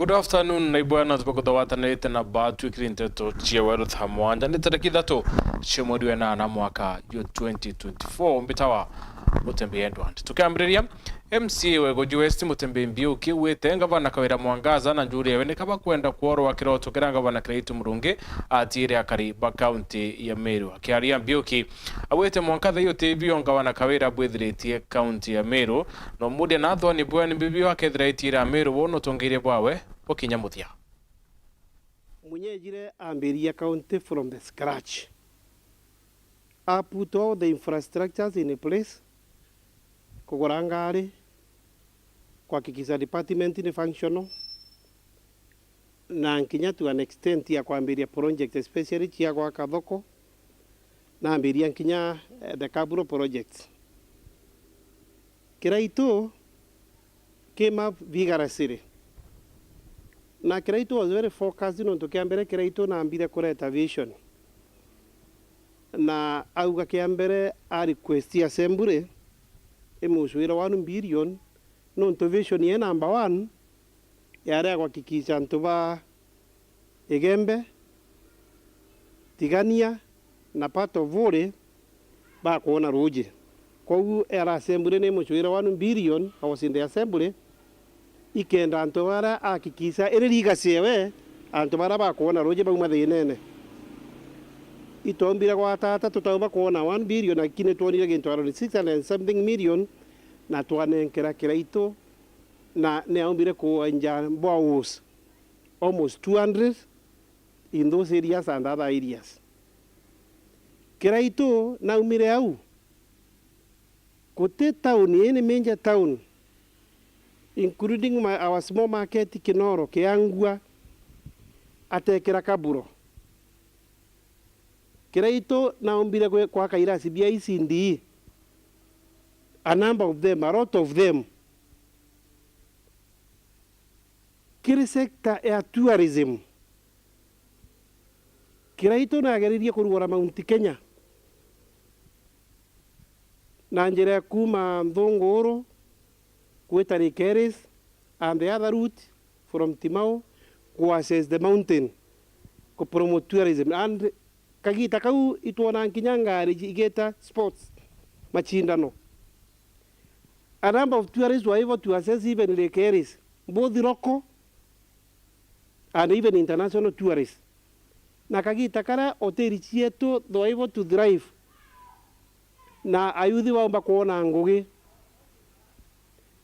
Good afternoon, naibwana tupakudawatanete na batu ikirinteto chiaweru thamwanja ni tariki dhatu shimodiwe na mwaka 2024 mbitawa mutembe endwandi tukiambiria MCA wegoji West mutembe mbiuki wete ngavana Kawira Mwangaza na njuri yewe nikaba kwenda kuorwa kiroto kira ngavana Creighton Murungi atire akariba county ya Meru akiaria mbiuki awete mwankatha yote bio ngavana Kawira bwithiritie county ya Meru no mude na thoni bweni bibio akethiraitira Meru wono tongire bwawe okinyamuthia munyejire ambiria county from the scratch. I put all the infrastructures in a place kugorangari kuhakikisha department ni functional na nkinya to an extent ya kuambiria project especially chia kwa kathoko na ambiria nkinya the Kaburo project. Kiraito came up vigorously. Na Kiraito was very focused on tukiambere Kiraito na ambire kureta vision. Na auga kiambere a request ya assembly emuswira 1 billion no vision ye number 1 yare kuhakikisha ntuba Egembe Tigania na part of Vore ba kuona roje kwa era assembly ne muswira 1 billion I was in the assembly ikenda ntobara akikisa eririga sewe antobara ba kuona roje ba umathinene itombira kwa tata tutauba kuona 1 billion lakini tuonire gintu around 600 and something million na twanenkera Kiraito na neombire kuanja bows almost 200 in those areas and other areas. Kiraito na umire au kote town any major town including our small market Kinoro Kiangua atekera Kaburo. Kiraito na umbire kwa kairasi bia isindi a number of them, a lot of them. Kiri sector ya tourism. Kiraito na ageriria kurugora Mount Kenya. Na njira kuma Mthongoro kweta Rikeres and the other route from Timau to access the mountain to promote tourism and kagita kau ituona nkinyanga igeta sports machindano. A number of tourists were able to access even Rikeres, both local and even international tourists. Na kagita kara hoteli chieto they were able to drive na ayuthi waomba kuona ngugi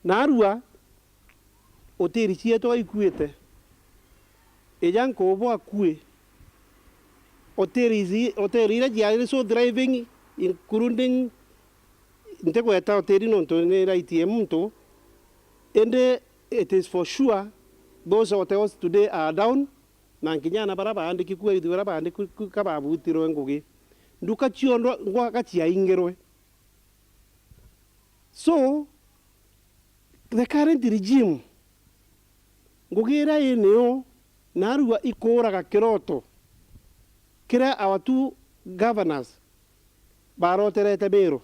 na arua hoteli chieto ikuete ejanko bo akue hoteli ira jiari so driving including nteko eta hoteli no to ne right muntu and it is for sure those hotels today are down na nkinyana baraba andi kikuwa ithu baraba andi kababutiro ngugi nduka chiondo ngwa kachia ingerwe. So the current regime ngugira eneo narua ikora kiroto kira our two governors baroterete Meru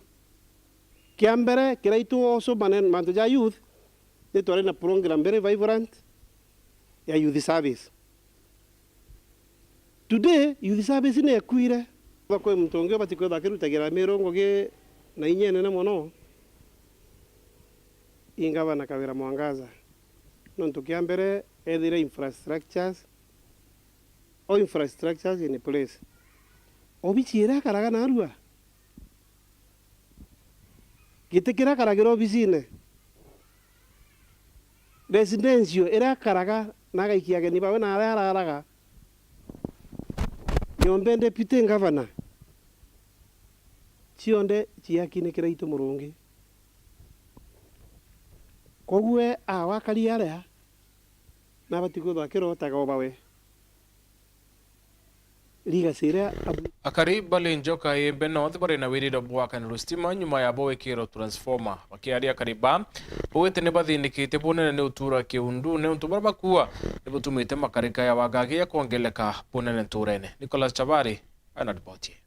kiambere Kiraito also mantuja youth they tore na program very vibrant ya youth service. Today youth service ne kuire kwa mtongo batiko bakirutagira Meru ngoge na inyene na mono ingavana Kawira Mwangaza nonto kiambere either infrastructures in a place obichira karaga narua gitekira karagiro bisine residential era karaga naga ikiage ni bawe na araga nyombe deputy governor chionde chiakine Kiraito Murungi kogwe awakali area na batiko bakirota gobawe liga sira akari balenjoka yembe north bare na wiriro bwaka na rustima nyuma ya bowe kiro transformer wakiaria kariba bwete ne bathinikite bunene ne utura kiundu ne untubarba kuwa ne butumite makarika ya wagage ya kuongeleka bunene turene. Nicholas Chabari anaripoti.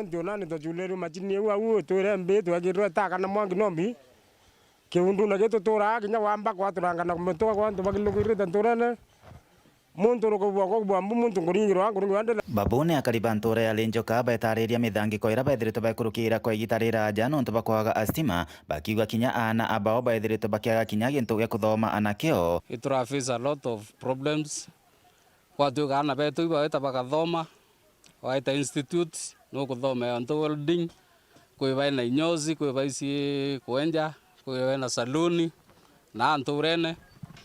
Ndio nani to juleru majini wa uo tore mbe to agirwa taka na mwangi nombi kiundu na gitu tura kinya wamba kwa turangana kumetoka kwa ntu bakilukirita nturane muntu rukubwa kwa bambu muntu nguringirwa ngurungwande. Babune akariba ntura ya Lenjoka betariria mithangiko ira bethiritwo bakurukira kwa igitarira nja nontu bakwaga astima bakiuga kinya ana ambao bethiritwo bakiaga kinya gintu gia kuthoma anakio. It face a lot of problems kwa tuga ana betu ibaeta bakathoma waita institute no kuthoma onto welding kuiba na inyozi kuiba isi kuenja kuiba na saluni na anturene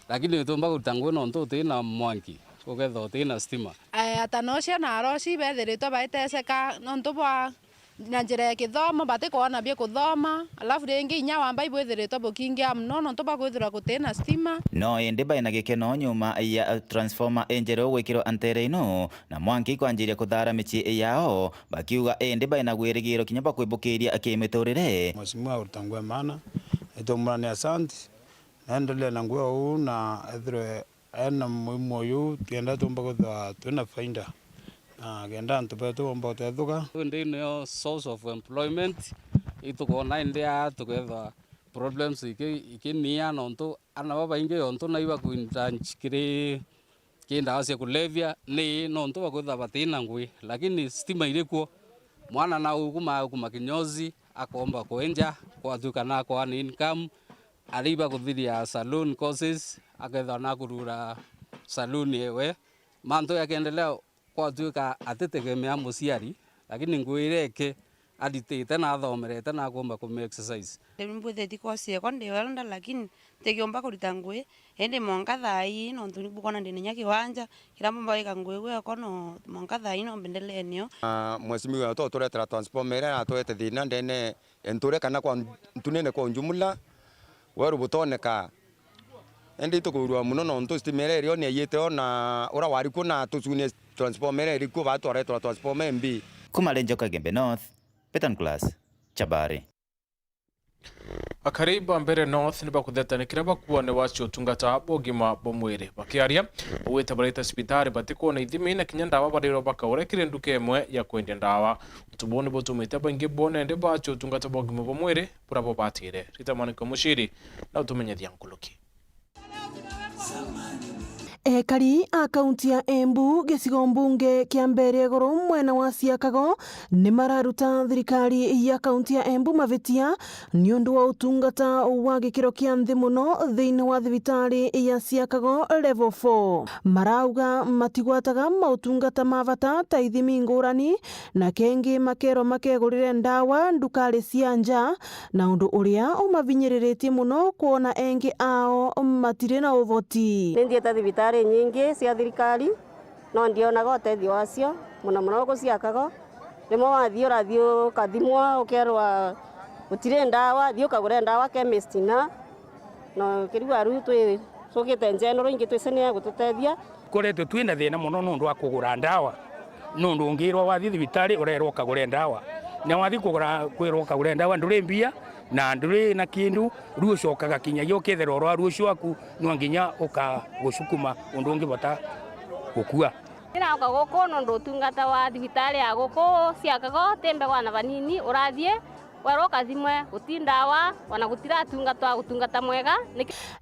lakini tumba kutangwe no nto tina mwanki kugetho tina stima atanocia na aroci bethiritwo baiteceka nontu bwa na njira ya kithomo batikuona bia kuthoma alafu ringi inya wamba ibwithiritwo bukingia muno nontu bakwithirwa gutina stima no indi baina gikeno nyuma ya transformer enjero gwikirwo antere ino na mwanki kwanjiria kuthara michi yao bakiuga indi baina gwirigiro kinya bakwimbukiria kimiturire. Mheshimiwa Rutangwe Mana etomurani asante naendelea na nguo huu na ethre ena moyo tienda tumba kutha tuna faida na genda ntupetu ombo tethuka ndi no source of employment itukona ndia tuketha problems ikinia nontu ana baba inge onto na iba kuintanchikire kinda ase kulevya ni nontu bakwetha batina ngui lakini stima ilikuwa mwana na ukuma kinyozi akomba kuenja kwa duka na kwa income aliba kuthiria saloon courses aketha na kurura saloon yewe manto yakiendelea kwa duka atetegemea musiari lakini nguireke aditete na thomerete na kuomba ku exercise ndimbuze tikosie konde wenda lakini tekiomba kurita ngwe ende monga thai no ntuni bukona ndine nyaki wanja kila mumba ika ngwe gwe kono monga thai no mbendele enio Mheshimiwa to turetera transformer na toete thina ndene enture kana kwa ntunene kwa njumula weru butoneka endi tukurwa muno no ntu stimere rio ni yete ona ora wari kuna tusunie transformer iri ku batore transformer mbi Kuma Lenjoka Gembe North Petan Class Chabari akariba mbere North ni bakuthethanikira bakuone wacio utungata bogima bomwire bakiaria uwita barita hospitali batikuona ithimi na kinya ndawa bariro bakaurekire nduka emwe ya kwendia ndawa utubone botumite bangi bone ndi bacio utungata bogima bomwire burabo batire ritamaniko mushiri na utumenyethia nkuluki ekari a kaunti ya Embu gicigo mbunge kia mbere goro mwena wa Siakago ni mararuta thirikari ya kaunti ya Embu mavitia ni undu wa utungata wa gikiro kia nthi muno thiini wa thibitari ya Siakago level 4 marauga matigwataga mautungata mavata ta ithimi ngurani na kengi makero makegurire ndawa ndukari cia nja na undu uria umavinyiriretie muno kuona engi ao matire na uvoti ndieta thibitari nyingi cia thirikari no ndionaga ũteithio wacio mũno mũno gũciakago rĩmwe wathiĩ ũrathiĩ ũkathimwo ũkerwa gũtirĩ ndawa thiĩ ũkagũre ndawa chemist na no kĩrigwa rĩu twĩcũkĩte general ingĩ twĩcenia gũtũteithia koretwo twina thina muno nundu wa kugura ndawa nundu ungirwa wathi thibitari urerwo kagure ndawa na wathi kwirwo kagure ndawa nduri mbia na nduri na kindu ruo cokaga kinya yokethera oro ruo cwaku no nginya ukagucukuma undu ungibota gukua ina ukaguko nundu utungata wa thibitari ya guko Siakago tembe wana vanini urathie wero kathimwe gutindawa wana gutiratungatwa gutungata mwega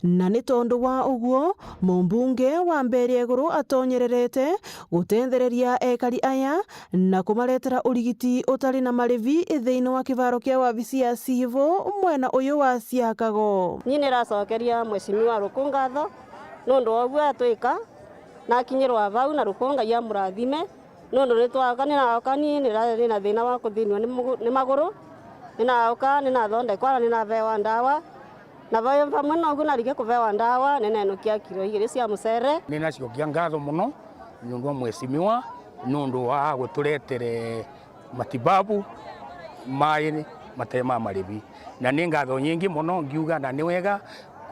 na ni tondu wa uguo mumbunge wa mbere iguru atonyererete gutenthereria ekari aya na kumaretera urigiti utari na marivi thiini wa kivaro kia wabici ya Sivo mwena uyu wa Siakago nyine racokeria Mheshimiwa Rukungatho nundu oguo atwika na kinyirwa vau na Rukunga ya murathime nundu nitwakanira okani ni na thina wa kuthinio ni maguru ninaoka ninathondekwa ninavewa ndawa na vayo pamwe no gunarige kuvewa ndawa nenenukia kilo 2 cia mucere ninacokia ngatho muno nundu wa Mheshimiwa nundu wa guturetere matibabu mai matema marivi na ni ngatho nyingi muno ngiuga na ni wega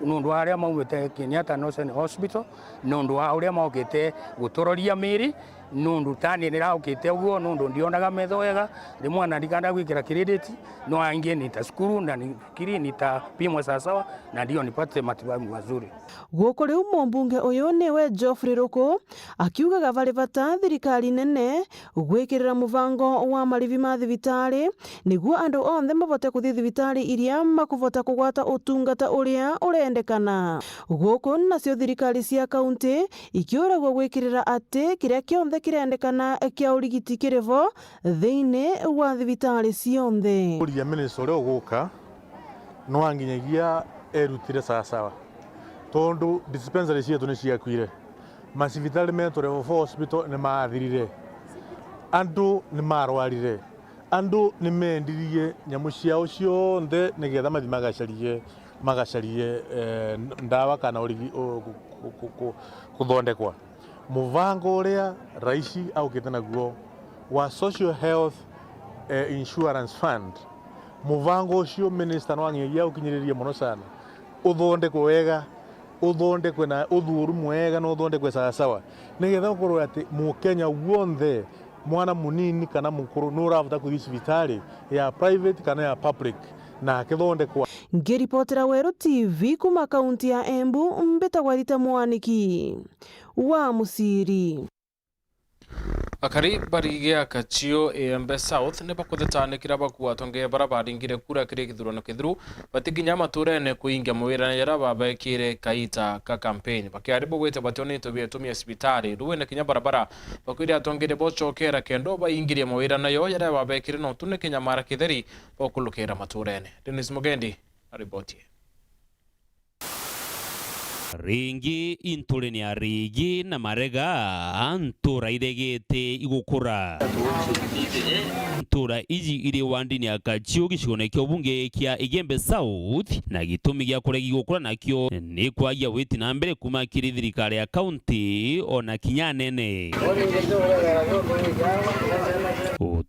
nundu wa aria maumite Kenyatta National Hospital nundu wa uria maukite gutororia miri nundu tani nira ukite uguo nundu ndionaga metho wega rimwe na ndikanda gwikira credit no aingie nitashukuru na nikiri nitapimwa sawasawa na ndio nipate matibabu mazuri. Guko riu mumbunge uyu niwe Geoffrey Ruku akiugaga bari bata thirikari nene gwikirira mubango wa marivi ma thibitari niguo andu onthe mabote kuthi thibitari iria makuvota kugwata utungata uria urendekana. Guku nacio thirikari cia kaunti ikiuragwo gwikirira ati kiria kionthe kirendekana kia urigiti kirivo thiini wa thibitari cionthe. Uria minister uria uguka no anginyagia erutire sawa tondu dispensary cietu ni ciakuire, macibitari metu level 4 hospital ni maathirire, andu ni marwarire, andu ni mendirie nyamu ciao cionthe nigetha mathi magacarie ndawa kana urigi kuthondekwa. Muvango uria raisi aukite naguo wa social health insurance fund, muvango ucio minister no angiria ukinyiririe muno sana uthondekwe wega, uthondekwe na uthuru mwega na uthondekwe sawa nigetha ukorwo ati mukenya wonthe mwana munini kana mukuru no ravota kuthi cibitari ya private kana ya public na akithondekwa. Ngiripotera Weru TV kuma kaunti ya Embu, mbetagwa Rita Mwaniki wa Musiri. Akari barigia kachio Embe South ne bakutetanikira bakuatonge barabadingire kura kire kithurano kithuru batiginya maturene kuingia mawira yara babekire kaita ka campaign bakiaribo gwete batoni to bietumia hospitali ruwene kinya barabara bakwira atongere bochokera kendo baingirie mawira nayo yara babekire no tune kinya mara kitheri bokulukira maturene. Dennis Mugendi ariboti. Ringi intureni ya rigi na marega antura iregete igukura ntura iji iri wandini ya kachio gishigone kyo bunge kia Igembe South na gitumi gya kuregi igukura nakyo ni kwagia witi na mbere kuma kiri thirikari ya county ona kinyanene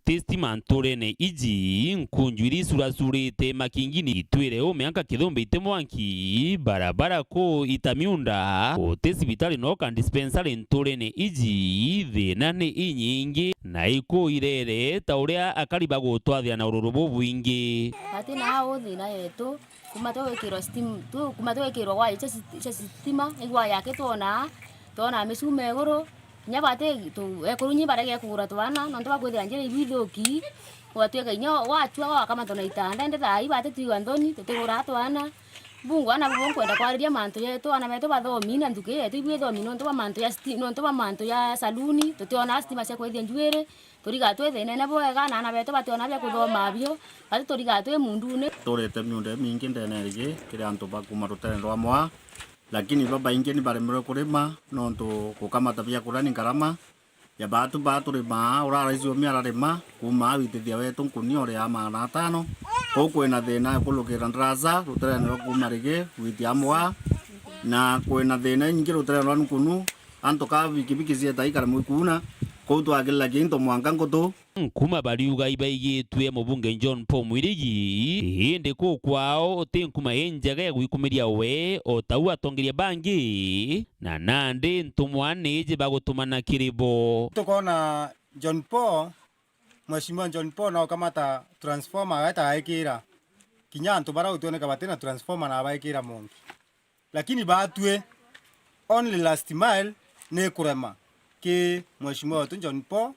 testi manturene iji nkunjwiri surasurite makingini itwire o miaka kithombe itemwanki barabara ko itamiunda testi vitali no kan dispensary nturene iji thina ni inyingi na iko irere tauria akariba gutwathia na ururubu bwingi ati na o thina yetu kumatowekirwa steam tu kumatowekirwa wa icha stima igwa yake tona misume goro nyabate tu ekurunyi barage kugura twana no ntwa kwithira njire ibithoki watweka inyo wachwa wa kama tona itanda ndeta ibate tu andoni tutigura twana bungu ana bungu kwenda kwariria mantu yetu ana meto bathomi na nduke yetu ibithomi no ntwa mantu ya steam no ntwa mantu ya saluni tutiona stima cia kwithia njwire turiga twethene na bwega na ana beto bationa bya kuthoma byo bati turiga twe mundune turete miunde mingi ndenerige kire antu bakuma rutere rwamwa lakini baba ingi ni baremere kurima nontu kukamata bya kurani ngarama ya batu rima urara icio miara rima kuma witithia wetu nkuni ore ya 500 kokwe na thina kulukira ndraza rutere no kuma rige witi amwa na kwena thina nyingi rutere no nkunu antu ka bikibiki cia taikara mwikuna koutu agila ginto mwanga ngoto kuma bariuga ibaigitwe mubunge John Paul Mwirigi hinde ko kwao otenkuma enjaga ya gwikumiria we otau atongeria bangi na nande ntumwane je bagutumana kiribo tukona John Paul Mheshimiwa John Paul na kamata transformer hata aikira kinyanto bara utoneka batena transformer na baikira mongi lakini batwe only last mile ne kurema ke Mheshimiwa wetu John Paul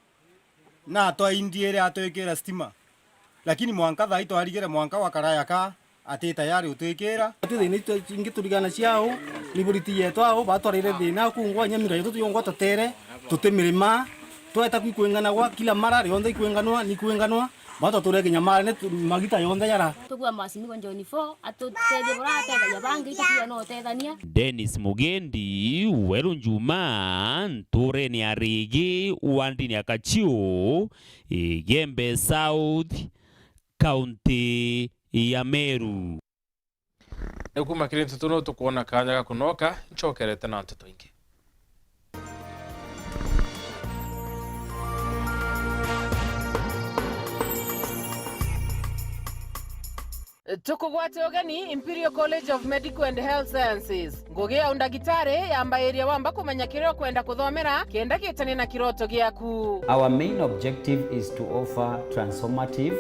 na atoa indiere atoekera stima lakini mwanka thaito arigere mwanka wa karaya ka ati tayari utoekera thini ingi turigana ciao liburiti yetu ao batwarire thina kungwa nyamira yetu tuyongwa totere tutemirima tweta kwingana gwa kila mara yonde kwinganwa ni kwinganwa bato turege nyamara ne magita yonde yara tugwa masini kwa John 4 atoteje borate ya bangi itakuwa no tethania. Dennis Mugendi Weru Njuma ntureni ya rigi uandini ya kachio Igembe South County ya Meru. Nekuma kiri ntutuno tukuona kanya gakunoka nchokerete na ntutu ingi. Tukugwate ogeni Imperial College of Medical and Health Sciences. Ngugi ya undagitari yambairia wamba kumenya kirio kwenda kuthomera kenda gitani na kiroto giaku. Our main objective is to offer transformative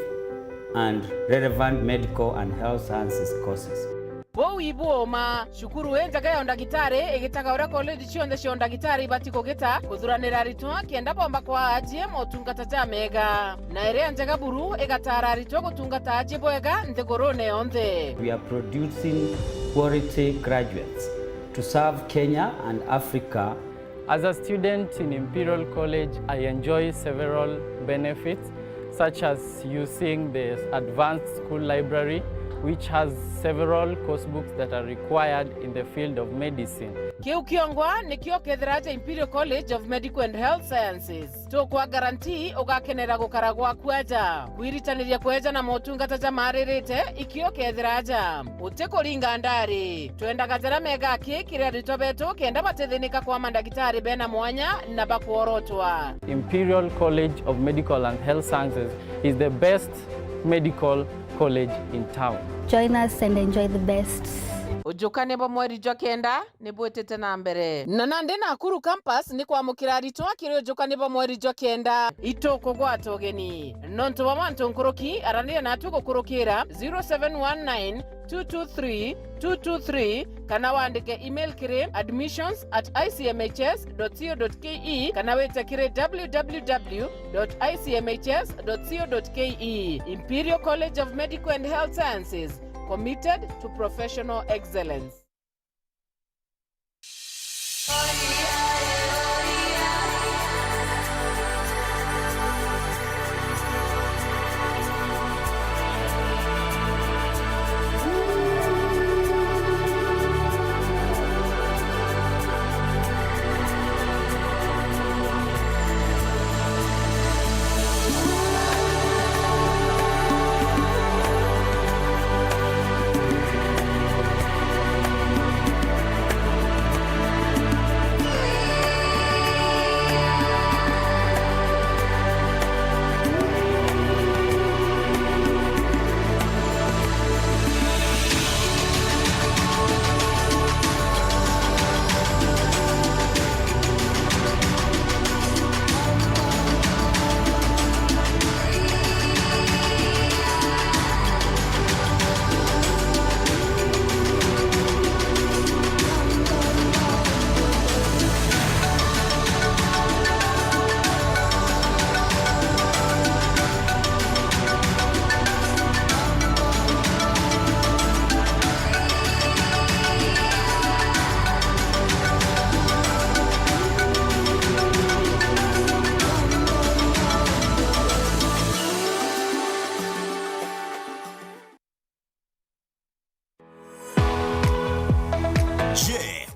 and relevant medical and health sciences courses. Bo ibuoma shukuru enjaga ya undagitari igitaga ura college cionthe cia undagitari bati kugita kuthuranira ritwa kienda bomba kwa ajie motungata ja mega na ire enjaga buru igatara ritwa gutungata ajie bwega nthigurune yonthe. We are producing quality graduates to serve Kenya and Africa. As a student in Imperial College, I enjoy several benefits such as using the advanced school library, which has several course books that are required in the field of medicine. Kiu kiongwa ni kio kethiraja Imperial College of Medical and Health Sciences. Tukwa guarantee ugakenera gukara gwaku aja. Kwiritaniria kweja na motungata ja maririte ikio kethiraja. Utekuringa ndari. Twendaga jara mega ki kiria ritobeto kenda batethinika kwa mandagitari bena mwanya na bakuorotwa. Imperial College of Medical and Health Sciences is the best medical college in town. Join us and enjoy the best. Ujukane bo mweri jwa kenda ni bwetete na mbere. Nanande na Nakuru campus ni kwa mukirari twa kiri ujukane bo mweri jwa kenda itoko gwato geni. Nonto wa manto nkuruki arandia na tuko kurukira 0719 223 223 kana wandike email kire admissions@icmhs.co.ke kana weta kire www.icmhs.co.ke. Imperial College of Medical and Health Sciences, committed to professional excellence.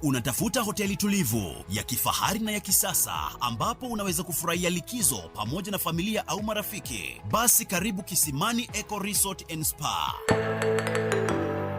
Unatafuta hoteli tulivu ya kifahari na ya kisasa ambapo unaweza kufurahia likizo pamoja na familia au marafiki? Basi karibu Kisimani Eco Resort and Spa.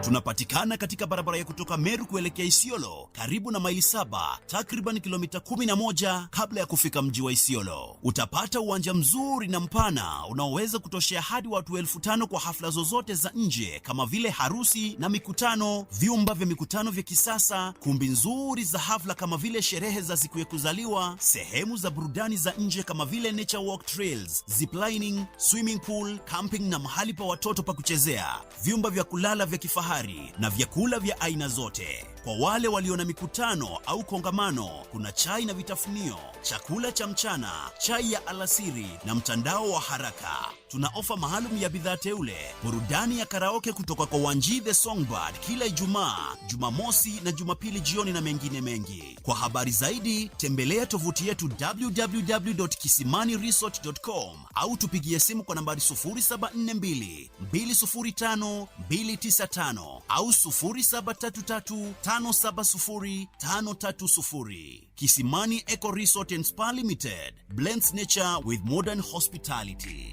Tunapatikana katika barabara ya kutoka Meru kuelekea Isiolo, karibu na maili 7, takriban kilomita 11 kabla ya kufika mji wa Isiolo. Utapata uwanja mzuri na mpana unaoweza kutoshea hadi watu 5,000 kwa hafla zozote za nje kama vile harusi na mikutano, vyumba vya mikutano vya kisasa, kumbi nzuri za hafla kama vile sherehe za siku ya kuzaliwa, sehemu za burudani za nje kama vile nature walk trails, ziplining, swimming pool, camping na mahali pa watoto pa kuchezea, vyumba vya kulala vya kifahari na vyakula vya aina zote. Kwa wale walio na mikutano au kongamano, kuna chai na vitafunio, chakula cha mchana, chai ya alasiri na mtandao wa haraka. Tuna ofa maalum ya bidhaa teule, burudani ya karaoke kutoka kwa Wanji the Songbird kila Ijumaa, Jumamosi na Jumapili jioni na mengine mengi. Kwa habari zaidi, tembelea tovuti yetu www.kisimaniresort.com au tupigie simu kwa nambari 0742 205 295 au 0733 570 530. Kisimani Eco Resort and Spa Limited blends nature with modern hospitality.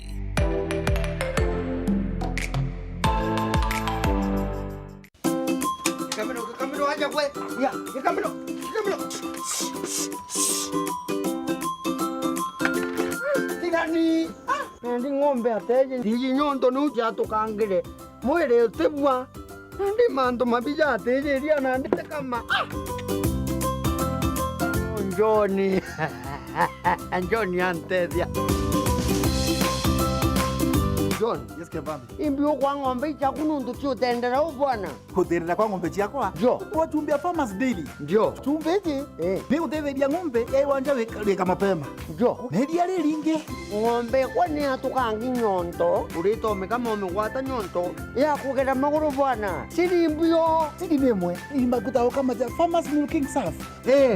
Kamilo aja kwe. Ya, kamilo. Tigani. Ndi ng'ombe ateje. Ndi nyondo nuja tukangire. mwere utebwa ndi manto mabija atejeria na ndite kama Njoni Njoni antedia John, yes kebambi. Imbio kwa ng'ombe ichakunundu chiutendera ubwana. Kuterera kwa ng'ombe chiakwa? Jo. Wachumbia Farmers Daily. Jo. Chumbeje? Ni utetheria ng'ombe wanja weka mapema. Jo. Neria riringe. Ng'ombe kwa ni atukangi nyonto. Urito mekama umegwata nyonto. Ya kugera maguru bwana. Siri imbio. Siri memwe. Imakuta kama ja Farmers Milking Surf.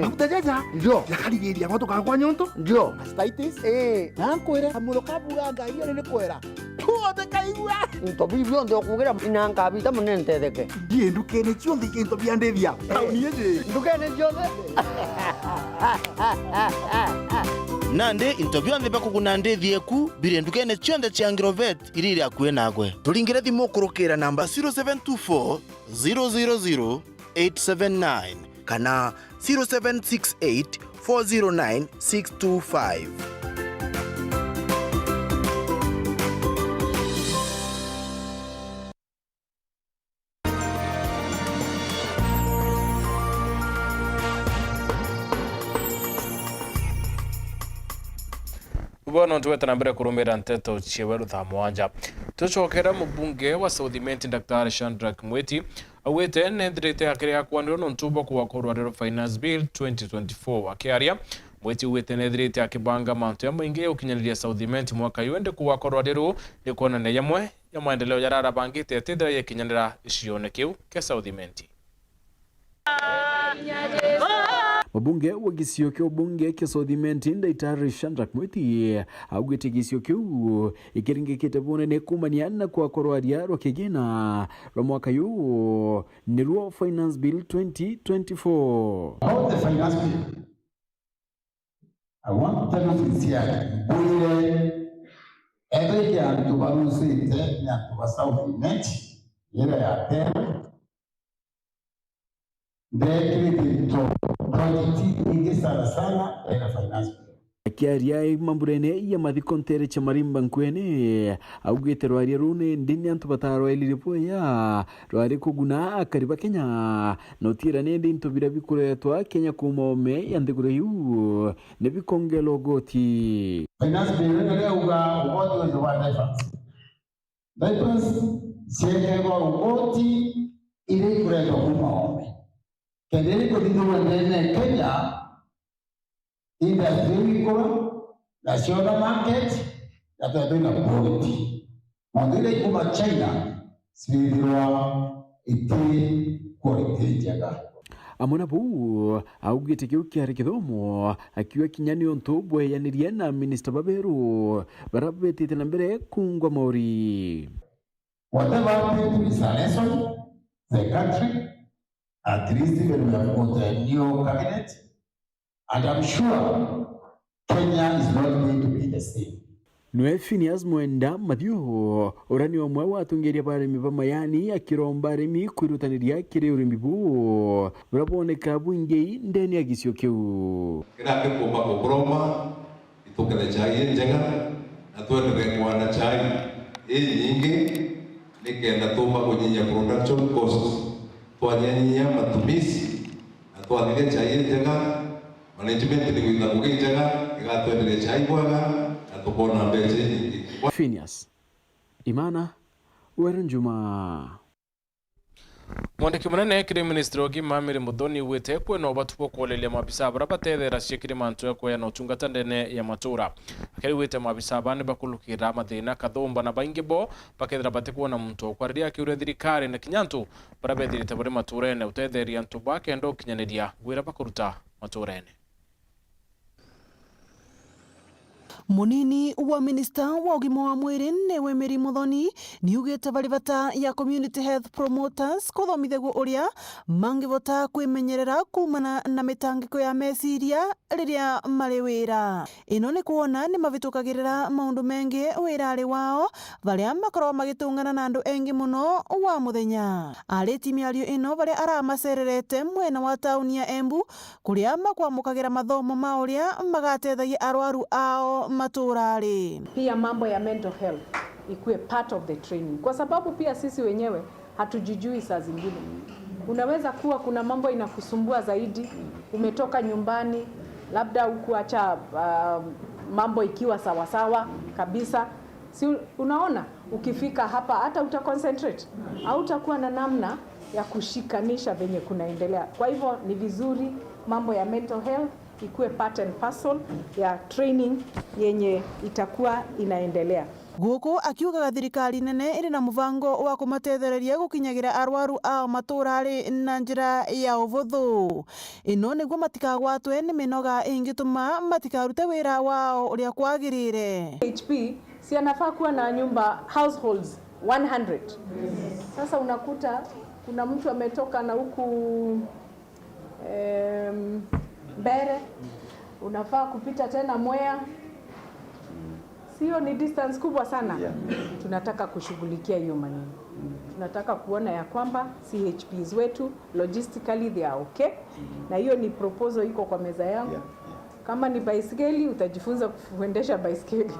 Makuta jaja. Jo. Yakarigeria watu kwa nyonto. Jo. Mastitis. Nankwera kamuro kabuganga iyo nene kwera. Tuote kaigua. Ntobi byondo kugera inanga bita munente deke. Die ndukene chionde kento byandevya. Tauni yeje. Ndukene chionde. Nande intobyonde bakugunande thieku birendukene chionde cha Agrovet iriri akwe nagwe. Tulingire thimo kurukira namba 0724 000 879 kana 0768 409 625. Bono tuweta na mbere kurumira nteto chieweru thamwanja. Tuchokera mubunge wa Southimenti Dr. Shadrack Mweti awete nendrete akiria kwaniro nontubo kwa korwarero Finance Bill 2024 akiaria Mweti uwete nendrete akibanga mantu ya mwingi ukinyaniria Southimenti mwaka yuende kuwa korwarero ni kuona ne yamwe ya maendeleo yarara bangite tedra ya kinyanira ishione kiu ke Southimenti. Mabunge wa gisio kio bunge kia Southimenti Dr. Shadrack Mweti augete gisio kio ikiringe kitabune ne kumaniana kwa korwaria rokegena wa mwaka yu niruo Finance Bill 2024. About the Finance Bill, I want to tell you sincerely, every year to balance to Southimenti yele ya tena Kiaria mamburene ya mathiko ntere cha marimba nkwene augete rwaria rune ndini antu bataro eliripo ya rwari kuguna akariba Kenya notira nende intobira bikuretwa Kenya kumome yandegure yu ne bikongelo goti Finance Bill ne uga ugoto zo wa diapers siege go ugoti ile kuretwa kumome Kedeli kodido wendene Kenya industry ikora national market ya tuaduna quality. Mwangile kuma China sidirwa iti quality jaga. Amona bu augete kio kiari kithomo akiwa kinyani ontobwe yaniria na Minister Baberu barabete tenambere kungwa mauri. Whatever happened is a lesson the country. At least when we have got a new cabinet, and I'm sure Kenya is not going to be the same. Nwe Phineas Mwenda Mathio urani omwe watungeria baremi bamayani akiromba aremi kwirutaniria kiri urimi bu buraboneka bunge ndeni agisio kiu kirake kumba kugroma itukele chai njenga atwende kwa chai nyingi nikenda tumba kunyinya production costs twanyanyia matumizi atwathire chai njega management ni gwitha mugi njega igatwendere chai bwaga atukona mbeca nyingi. Phineas Imana Werenjuma Mwandiki munene kiri ministry ogi mamiri mudoni wete kweno batupo kuolelia mabisa barabatethera shikiri mantu yakwa ya notungata ndene ya matura akari wete mabisa bane bakulukira mathina kathomba na baingi bo bakethera bate kuona muntu kwariria kiure thirikari na kinyantu barabethirite bari maturene utetheria ntu bakendo kinyaniria gwira bakuruta maturene. Munini wa Minister wa ugima wa mwiri newe Mary Muthoni niugite bari bata ya community health promoters kuthomithegwo uria mangivota kwimenyerera kumana na mitangiko ya meciria riria mari wira. Ino ni kuona ni mavitukagirira maundu mengi wirari wao baria makorwo magitungana na andu engi muno wa muthenya. Ariti miario ino baria aramacererete mwena wa tauni ya Embu kuria makwamukagira mathomo ma uria magatethagia arwaru ao maturari. Pia mambo ya mental health ikuwe part of the training, kwa sababu pia sisi wenyewe hatujijui. Saa zingine unaweza kuwa kuna mambo inakusumbua zaidi, umetoka nyumbani labda ukuacha mambo ikiwa sawasawa kabisa, si unaona ukifika hapa hata utaconcentrate au utakuwa na namna ya kushikanisha venye kunaendelea. Kwa hivyo ni vizuri mambo ya mental health ikuwe part and parcel ya training yenye itakuwa inaendelea. Guku akiugaga thirikari nene iri na muvango wa kumatethereria gukinyagira arwaru ao maturari na njira ya uvuthu. Ino niguo matikagwatwe ni minoga ingituma matikarute wira wao uria kwagirire. HP si anafaa kuwa na nyumba households 100. Sasa unakuta kuna mtu ametoka na huku Mbere, unafaa kupita tena Mwea. Sio, ni distance kubwa sana. Tunataka kushughulikia hiyo maneno. Tunataka kuona ya kwamba CHPs wetu logistically they are okay. Na hiyo ni proposal iko kwa meza yangu. Kama ni baiskeli utajifunza kuendesha baiskeli.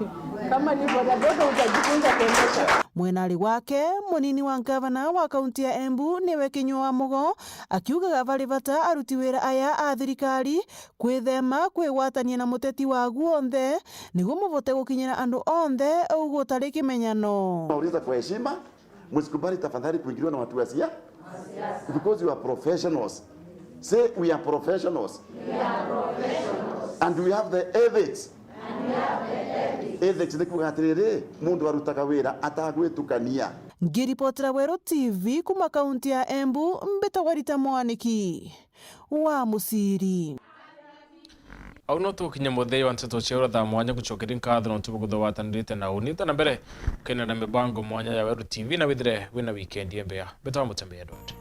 Kama ni bodaboda utajifunza kuendesha. Mwenari wake munini wa gavana wa kaunti ya Embu niwe Kinyua Mugo akiugaga bari bata aruti wira aya a thirikari kwithema kwigwatania na muteti wa guonthe niguo muvote gukinyira andu onthe uguo tari kimenyano. Nauliza kwa heshima, msikubali tafadhali kuingiliwa na watu wa siasa, because you are professionals. Say we are professionals. We are professionals. And we have the ethics. Ethics ni kugatirire mundu arutaga wira atagwitukania. Ngiripotera Weru TV kuma kaunti ya Embu, Mbitagwa Rita Mwaniki wa Musiri. Au no tukinya muthei wa nteto ciaura thaa mwanya gucokeria nkatho no tubugutho watanirite na unita na mbere kena na mibango mwanya ya Weru TV na withire wina weekend yembea. Betwa mutembea dot.